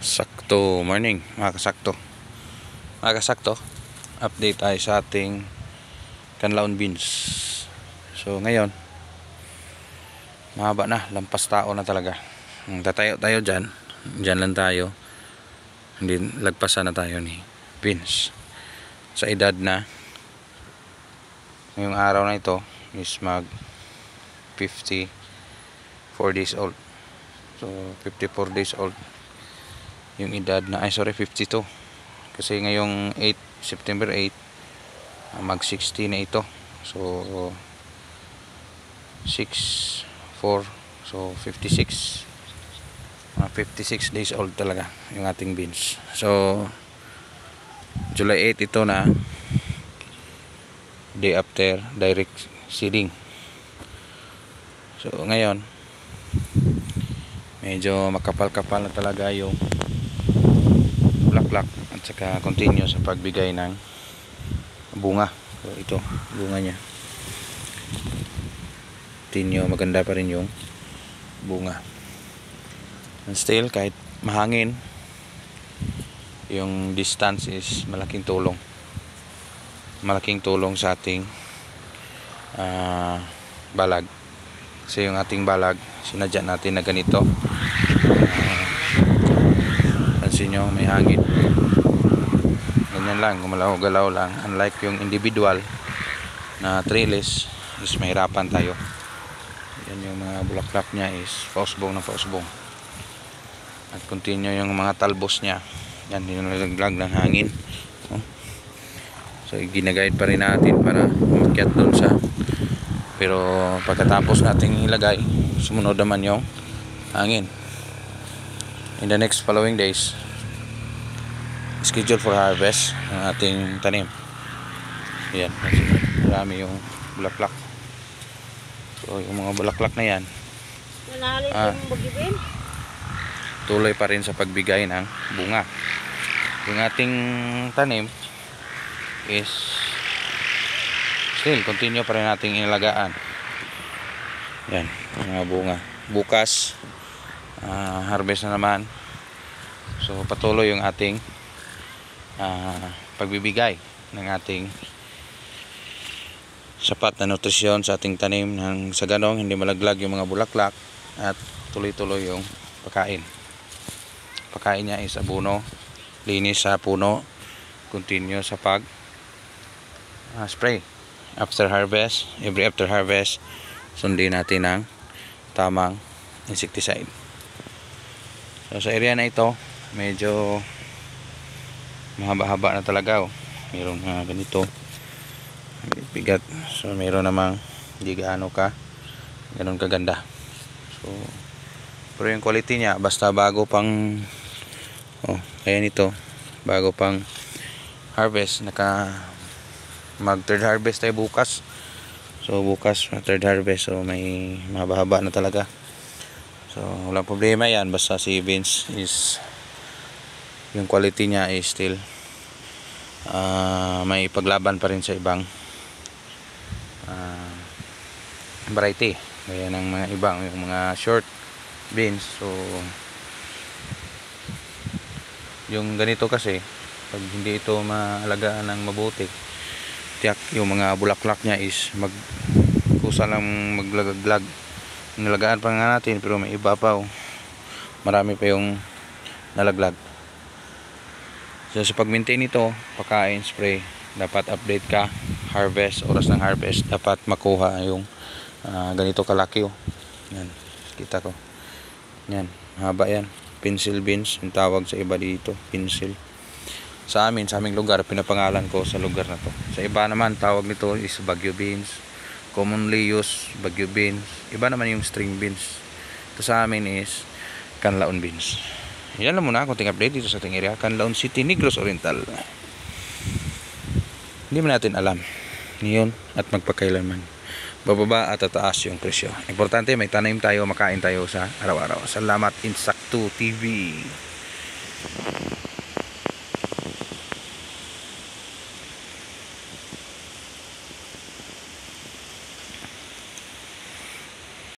Sakto morning mga kasakto, update tayo sa ating kanlaon beans. So ngayon mahaba na, lampas tao na talaga. Tatayo tayo dyan lang tayo, hindi lagpasan na tayo ni beans sa edad na ngayong araw na ito is mag 54 days old. So 54 days old yung edad na, 52, kasi ngayong September 8 mag 60 na ito. So 6 4 so 56 56 days old talaga yung ating beans. So July 8 ito na, day after direct seeding. So ngayon medyo makapal-kapal na talaga yung bulaklak at saka continue sa pagbigay ng bunga. So ito bunga niya, continue, maganda pa rin yung bunga. And still kahit mahangin, yung distance is malaking tulong sa ating balag. Kasi yung ating balag sinadya natin na ganito. Pansin nyo, may hangin, ganyan lang, gumalaw-galaw lang. Unlike yung individual na trellis is mahirapan tayo. Yan yung mga bulaklak niya is pausbong na pausbong, at continue yung mga talbos niya. Yan yung nalaglag ng hangin. So ginaguide pa rin natin para umakyat doon sa, pero pagkatapos nating ilagay, sumunod naman yung hangin. In the next following days, schedule for harvest ng ating tanim. Yan, marami yung bulaklak. So yung mga bulaklak na yan, tuloy pa rin sa pagbigay ng bunga. Yung ating tanim is still continue pa rin nating inalagaan. Yan, mga bunga. Bukas harvest na naman. So patuloy yung ating pagbibigay ng ating sapat na nutrisyon sa ating tanim, nang sa ganong hindi malaglag yung mga bulaklak at tuloy-tuloy yung pagkain niya is abono, linis sa puno, continue sa pag spray after harvest. Every after harvest, sundin natin ng tamang insecticide. So sa area na ito medyo mahaba-haba na talaga. Mayroon ganito bigat, so mayroon namang hindi gaano ganun kaganda. So pero yung quality niya, basta bago pang kaya nito, bago pang harvest, mag third harvest tayo bukas. So bukas third harvest, so may mahaba na talaga. So walang problema yan, basta si beans is yung quality niya is still may paglaban pa rin sa ibang variety, gaya ng mga ibang yung mga short beans. So yung ganito kasi, pag hindi ito maalagaan ng mabuti, tiyak yung mga bulaklak niya is kusa lang maglagaglag. Nalagaan pa nga natin, pero may iba pa, marami pa yung nalaglag. So sa pag-maintain nito, pagkain, spray, dapat update ka. Harvest, oras ng harvest, dapat makuha yung ganito kalaki. Yan, kita ko. Yan, haba yan. Pencil beans, yung tawag sa iba dito, pencil. Sa aming lugar, pinapangalan ko sa lugar na to. Sa iba naman, tawag nito is bagyo beans. Commonly used bagyo beans. Iba naman yung string beans. Ito sa amin is kanlaon beans. Yan lang muna, konting update dito sa ating area, Canlaon City, Negros Oriental. Hindi man natin alam ngayon at magpakailanman bababa at tataas yung presyo. Importante may tanim tayo, makain tayo sa araw-araw. Salamat, Insakto TV.